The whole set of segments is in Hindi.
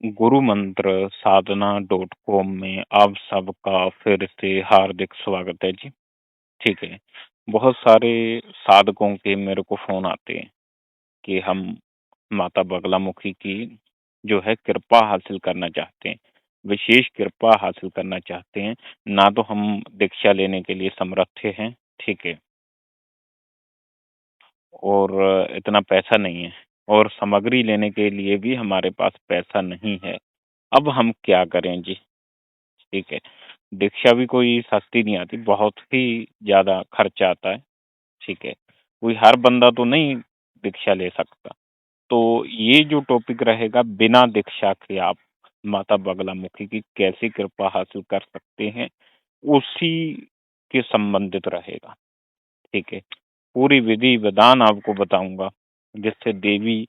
गुरु मंत्र साधना .com में आप सबका फिर से हार्दिक स्वागत है जी। ठीक है। बहुत सारे साधकों के मेरे को फ़ोन आते हैं कि हम माता बगलामुखी की जो है कृपा हासिल करना चाहते हैं, विशेष कृपा हासिल करना चाहते हैं। ना तो हम दीक्षा लेने के लिए समर्थ हैं, ठीक है, और इतना पैसा नहीं है, और सामग्री लेने के लिए भी हमारे पास पैसा नहीं है। अब हम क्या करें जी? ठीक है। दीक्षा भी कोई सस्ती नहीं आती, बहुत ही ज़्यादा खर्चा आता है, ठीक है। कोई हर बंदा तो नहीं दीक्षा ले सकता। तो ये जो टॉपिक रहेगा, बिना दीक्षा के आप माता बगलामुखी की कैसे कृपा हासिल कर सकते हैं, उसी के संबंधित रहेगा, ठीक है। पूरी विधि-विधान आपको बताऊँगा, जिससे देवी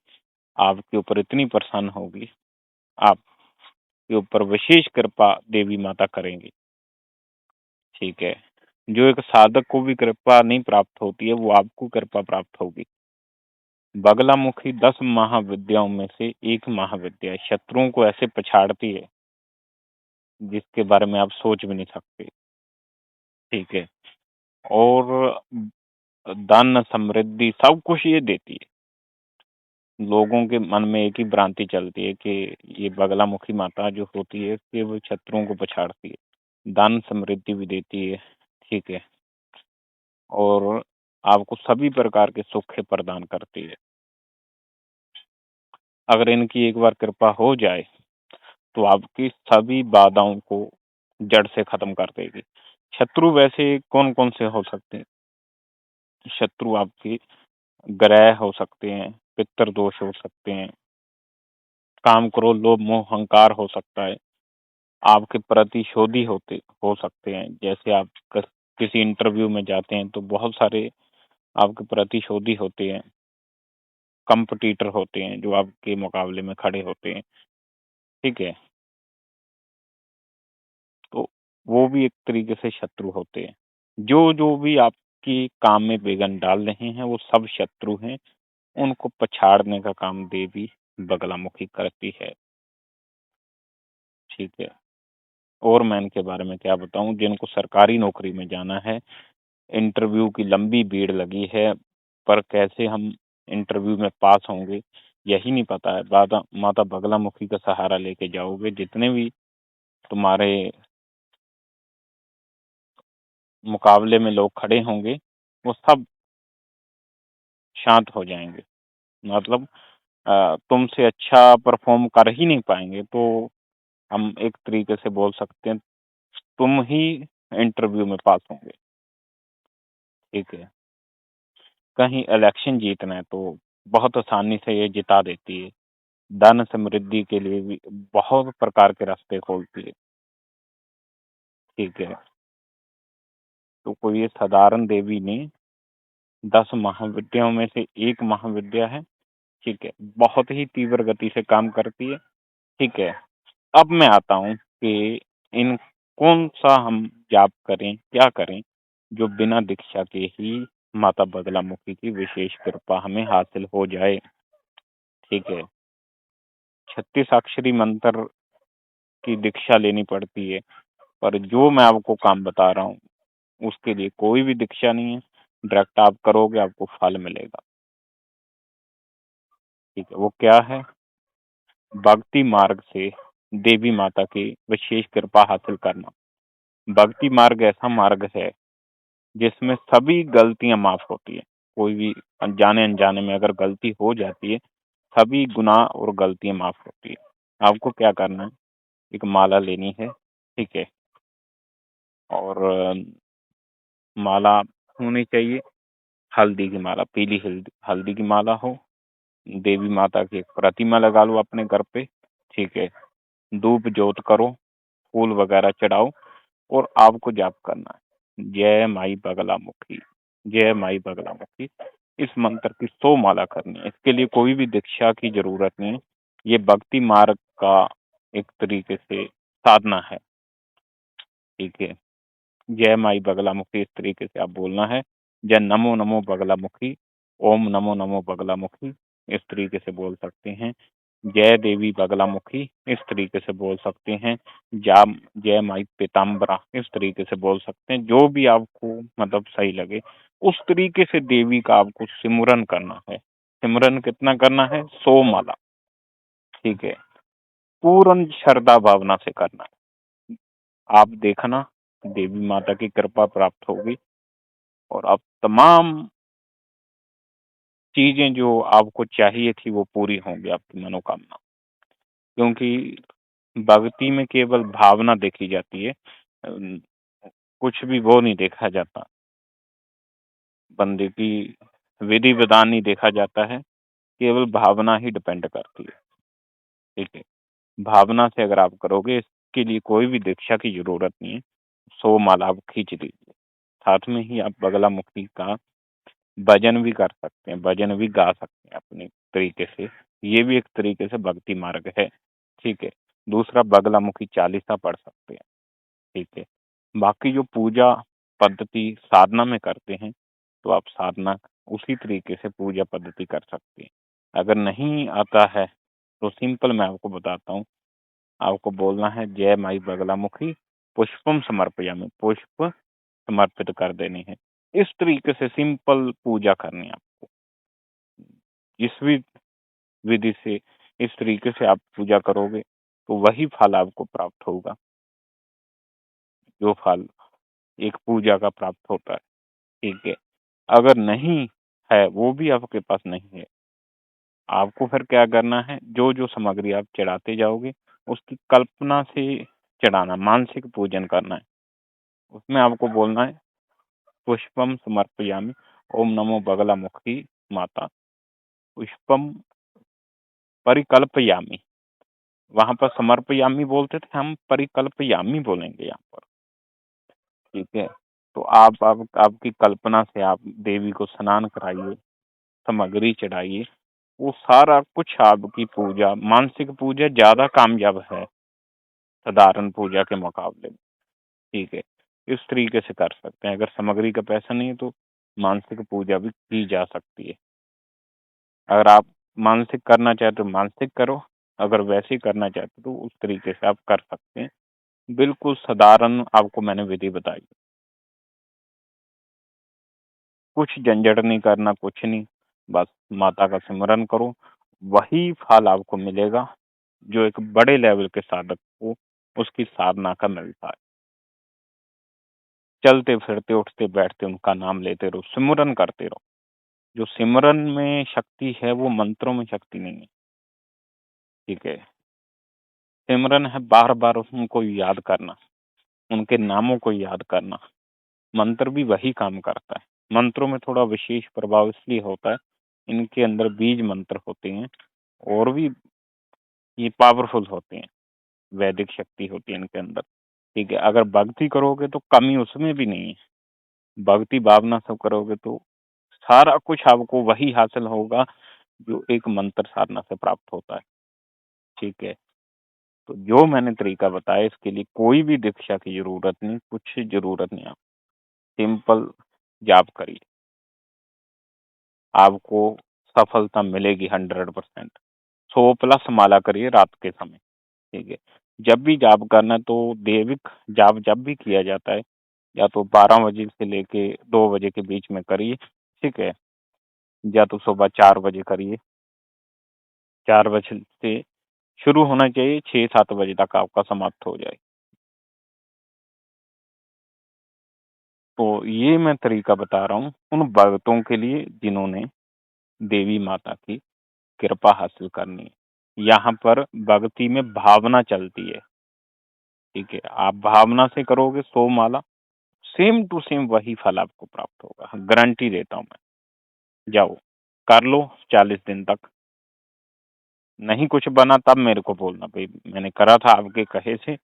आपके ऊपर इतनी प्रसन्न होगी, आपके ऊपर विशेष कृपा देवी माता करेंगी, ठीक है। जो एक साधक को भी कृपा नहीं प्राप्त होती है, वो आपको कृपा प्राप्त होगी। बगलामुखी 10 महाविद्याओं में से एक महाविद्या है, शत्रुओं को ऐसे पछाड़ती है, जिसके बारे में आप सोच भी नहीं सकते, ठीक है। और धन, समृद्धि सब कुछ ये देती है। लोगों के मन में एक ही भ्रांति चलती है कि ये बगलामुखी माता जो होती है कि वो शत्रुओं को पछाड़ती है। धन समृद्धि भी देती है, ठीक है, और आपको सभी प्रकार के सुख प्रदान करती है। अगर इनकी एक बार कृपा हो जाए, तो आपकी सभी बाधाओं को जड़ से खत्म कर देगी। शत्रु वैसे कौन-कौन से हो सकते हैं? शत्रु आपके ग्रह हो सकते हैं, पितृ दोष हो सकते हैं, काम, क्रोध, लोभ, मोह, अहंकार हो सकता है, आपके प्रतिशोधी होते हो सकते हैं। जैसे आप किसी इंटरव्यू में जाते हैं तो बहुत सारे आपके प्रतिशोधी होते हैं, कॉम्पिटिटर होते हैं जो आपके मुकाबले में खड़े होते हैं, ठीक है? तो वो भी एक तरीके से शत्रु होते हैं। जो भी आपके काम में विघ्न डाल रहे हैं, वो सब शत्रु हैं। उनको पछाड़ने का काम देवी बगलामुखी करती है, ठीक है। और मैं इनके बारे में क्या बताऊँ, जिनको सरकारी नौकरी में जाना है, इंटरव्यू की लंबी भीड़ लगी है, पर कैसे हम इंटरव्यू में पास होंगे, यही नहीं पता है। माता माता बगलामुखी का सहारा लेके जाओगे, जितने भी तुम्हारे मुकाबले में लोग खड़े होंगे, वो सब शांत हो जाएँगे। मतलब तुमसे अच्छा परफ़ॉर्म कर ही नहीं पाएँगे, तो हम एक तरीके से बोल सकते हैं, तुम ही इंटरव्यू में पास होंगे, ठीक है। कहीं इलेक्शन जीतना है तो बहुत आसानी से ये जिता देती है। धन समृद्धि के लिए भी बहुत प्रकार के रास्ते खोलती है, ठीक है। तो कोई ये साधारण देवी नहीं, 10 महाविद्याओं में से एक महाविद्या है, ठीक है। बहुत ही तीव्र गति से काम करती है, ठीक है। अब मैं आता हूँ कि इन कौन-सा हम जाप करें, क्या करें, जो बिना दीक्षा के ही माता बगलामुखी की विशेष कृपा हमें हासिल हो जाए, ठीक है। 36 अक्षरी मंत्र की दीक्षा लेनी पड़ती है, पर जो मैं आपको काम बता रहा हूँ, उसके लिए कोई भी दीक्षा नहीं है, डायरेक्ट आप करोगे आपको फल मिलेगा, ठीक है। वो क्या है? भक्ति मार्ग से देवी माता की विशेष कृपा हासिल करना। भक्ति मार्ग ऐसा मार्ग है जिसमें सभी गलतियाँ माफ़ होती हैं। कोई भी अनजाने-अनजाने में अगर गलती हो जाती है, सभी गुनाह और गलतियाँ माफ़ होती है। आपको क्या करना है, एक माला लेनी है, ठीक है? और माला होनी चाहिए हल्दी की माला, पीली हल्दी हल्दी की माला हो, देवी माता की एक प्रतिमा लगा लो अपने घर पे, ठीक है? धूप जोत करो, फूल वगैरह चढ़ाओ और आपको जाप करना है, जय माई बगलामुखी, जय माई बगलामुखी। इस मंत्र की 100 माला करनी है। इसके लिए कोई भी दीक्षा की ज़रूरत नहीं है। ये भक्ति मार्ग का एक तरीके से साधना है, ठीक है। जय माई बगलामुखी इस तरीके से आप बोलना है। जय नमो नमो बगलामुखी, ओम नमो नमो बगलामुखी, इस तरीके से बोल सकते हैं। जय देवी बगलामुखी इस तरीके से बोल सकते हैं, जाम जय माई पीताम्बरा इस तरीके से बोल सकते हैं, जो भी आपको मतलब सही लगे उस तरीके से देवी का आपको सिमरन करना है। सिमरन कितना करना है? 100 माला। ठीक है, पूर्ण श्रद्धा भावना से करना है। आप देखना देवी माता की कृपा प्राप्त होगी और आप तमाम चीजें जो आपको चाहिए थी वो पूरी होंगी, आपकी मनोकामना। क्योंकि भक्ति में केवल भावना देखी जाती है, कुछ भी वो नहीं देखा जाता, बंदे की विधि विधान नहीं देखा जाता है, केवल भावना ही डिपेंड करती है। ठीक है, भावना से अगर आप करोगे इसके लिए कोई भी दीक्षा की जरूरत नहीं है, 100 माला आप खींच लीजिए। साथ में ही आप बगलामुखी का भजन भी कर सकते हैं, भजन भी गा सकते हैं अपने तरीके से, ये भी एक तरीके से भक्ति मार्ग है। ठीक है, दूसरा बगलामुखी चालीसा पढ़ सकते हैं। ठीक है, बाकी जो पूजा पद्धति साधना में करते हैं तो आप साधना उसी तरीके से पूजा पद्धति कर सकते हैं। अगर नहीं आता है तो सिंपल मैं आपको बताता हूँ, आपको बोलना है जय माई बगलामुखी पुष्पम समर्पयामि, पुष्प समर्पित कर देनी है। इस तरीके से सिंपल पूजा करनी है आपको। जिस भी विधि से इस तरीके से आप पूजा करोगे तो वही फल आपको प्राप्त होगा, जो फल एक पूजा का प्राप्त होता है। ठीक है, अगर नहीं है, वो भी आपके पास नहीं है, आपको फिर क्या करना है, जो जो सामग्री आप चढ़ाते जाओगे उसकी कल्पना से चढ़ाना, मानसिक पूजन करना है। उसमें आपको बोलना है पुष्पम समर्पयामि, ओम नमो बगलामुखी माता, पुष्पम परिकल्पयामि। वहां पर समर्पयामि बोलते थे, हम परिकल्पयामि बोलेंगे यहाँ पर। ठीक है, तो आप आपकी कल्पना से आप देवी को स्नान कराइए, सामग्री चढ़ाइए, वो सारा कुछ आपकी पूजा, मानसिक पूजा ज्यादा कामयाब है साधारण पूजा के मुकाबले में। ठीक है, इस तरीके से कर सकते हैं। अगर सामग्री का पैसा नहीं है तो मानसिक पूजा भी की जा सकती है। अगर आप मानसिक करना चाहते हो मानसिक करो, अगर वैसे ही करना चाहते हो तो उस तरीके से आप कर सकते हैं। बिल्कुल साधारण आपको मैंने विधि बताई, कुछ झंझट नहीं करना, कुछ नहीं, बस माता का सिमरन करो, वही फल आपको मिलेगा जो एक बड़े लेवल के साधक को उसकी साधना का मिलता है। चलते फिरते उठते बैठते उनका नाम लेते रहो, सिमरन करते रहो। जो सिमरन में शक्ति है वो मंत्रों में शक्ति नहीं है। ठीक है, सिमरन है बार बार उनको याद करना, उनके नामों को याद करना। मंत्र भी वही काम करता है, मंत्रों में थोड़ा विशेष प्रभाव इसलिए होता है, इनके अंदर बीज मंत्र होते हैं और भी ये पावरफुल होते हैं, वैदिक शक्ति होती है इनके अंदर। ठीक है, अगर भक्ति करोगे तो कमी उसमें भी नहीं है, भक्ति भावना सब करोगे तो सारा कुछ आपको वही हासिल होगा जो एक मंत्र साधना से प्राप्त होता है। ठीक है, तो जो मैंने तरीका बताया इसके लिए कोई भी दीक्षा की जरूरत नहीं, कुछ जरूरत नहीं, आप सिंपल जाप करिए, आपको सफलता मिलेगी 100%। 100+ माला करिए रात के समय। ठीक है, जब भी जाप करना है तो दैविक जाप जब भी किया जाता है या तो 12 बजे से लेके 2 बजे के बीच में करिए। ठीक है, या तो सुबह 4 बजे करिए, 4 बजे से शुरू होना चाहिए, 6-7 बजे तक आपका समाप्त हो जाए। तो ये मैं तरीका बता रहा हूँ उन भक्तों के लिए जिन्होंने देवी माता की कृपा हासिल करनी है। यहाँ पर भक्ति में भावना चलती है। ठीक है, आप भावना से करोगे 100 माला, सेम टू सेम वही फल आपको प्राप्त होगा, गारंटी देता हूँ मैं। जाओ कर लो 40 दिन तक, नहीं कुछ बना तब मेरे को बोलना भाई मैंने करा था आपके कहे से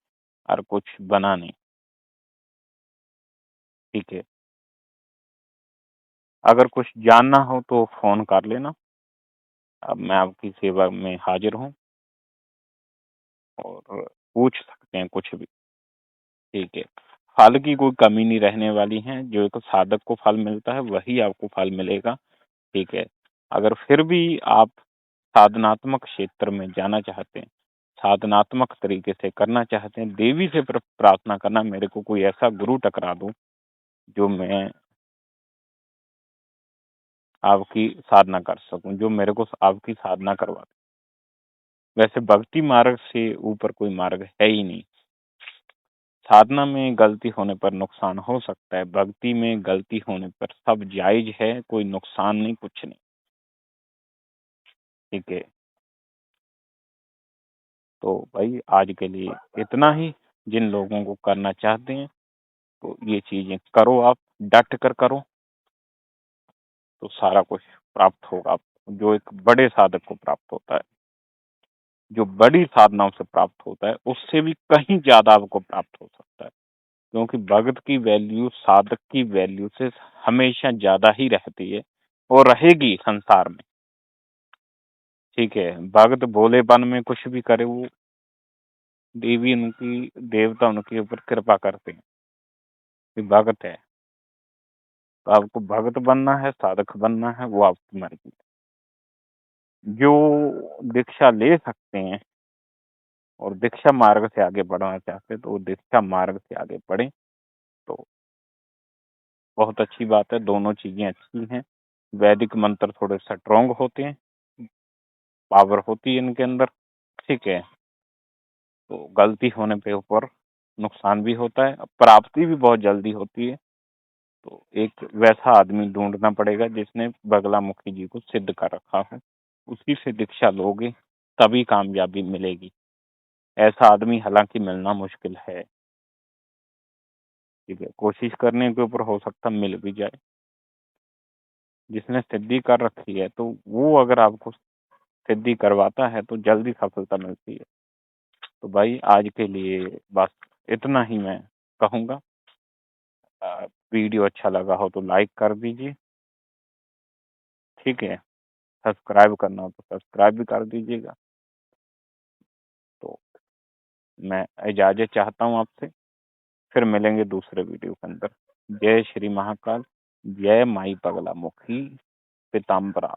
और कुछ बना नहीं। ठीक है, अगर कुछ जानना हो तो फोन कर लेना, अब मैं आपकी सेवा में हाजिर हूँ और पूछ सकते हैं कुछ भी। ठीक है, फल की कोई कमी नहीं रहने वाली है, जो एक साधक को फल मिलता है वही आपको फल मिलेगा। ठीक है, अगर फिर भी आप साधनात्मक क्षेत्र में जाना चाहते हैं, साधनात्मक तरीके से करना चाहते हैं, देवी से प्रार्थना करना, मेरे को कोई ऐसा गुरु टकरा दो जो मैं आपकी साधना कर सकूं, जो मेरे को आपकी साधना करवा दे। वैसे भक्ति मार्ग से ऊपर कोई मार्ग है ही नहीं। साधना में गलती होने पर नुकसान हो सकता है, भक्ति में गलती होने पर सब जायज है, कोई नुकसान नहीं, कुछ नहीं। ठीक है, तो भाई आज के लिए इतना ही। जिन लोगों को करना चाहते हैं तो ये चीजें करो, आप डट कर करो तो सारा कुछ प्राप्त होगा आपको, जो एक बड़े साधक को प्राप्त होता है, जो बड़ी साधनाओं से प्राप्त होता है, उससे भी कहीं ज्यादा आपको प्राप्त हो सकता है। क्योंकि भगत की वैल्यू साधक की वैल्यू से हमेशा ज्यादा ही रहती है और रहेगी संसार में। ठीक है, भगत भोलेपन में कुछ भी करे, वो देवी उनकी देवता उनके ऊपर कृपा करते हैं कि भगत है। तो आपको भगत बनना है, साधक बनना है, वो आपकी मर्जी है। जो दीक्षा ले सकते हैं और दीक्षा मार्ग से आगे बढ़ना चाहते हैं तो वो दीक्षा मार्ग से आगे बढ़े तो बहुत अच्छी बात है। दोनों चीजें अच्छी हैं। वैदिक मंत्र थोड़े स्ट्रॉन्ग होते हैं, पावर होती है इनके अंदर। ठीक है, तो गलती होने पे ऊपर नुकसान भी होता है, प्राप्ति भी बहुत जल्दी होती है। तो एक वैसा आदमी ढूंढना पड़ेगा जिसने बगलामुखी जी को सिद्ध कर रखा हो, उसी से दीक्षा लोगे तभी कामयाबी मिलेगी। ऐसा आदमी हालांकि मिलना मुश्किल है। ठीक है, कोशिश करने के ऊपर हो सकता मिल भी जाए। जिसने सिद्धि कर रखी है तो वो अगर आपको सिद्धि करवाता है तो जल्दी सफलता मिलती है। तो भाई आज के लिए बस इतना ही मैं कहूँगा। वीडियो अच्छा लगा हो तो लाइक कर दीजिए। ठीक है, सब्सक्राइब करना हो तो सब्सक्राइब भी कर दीजिएगा। तो मैं इजाज़त चाहता हूँ आपसे, फिर मिलेंगे दूसरे वीडियो के अंदर। जय श्री महाकाल, जय माई पगलामुखी पीताम्बरा।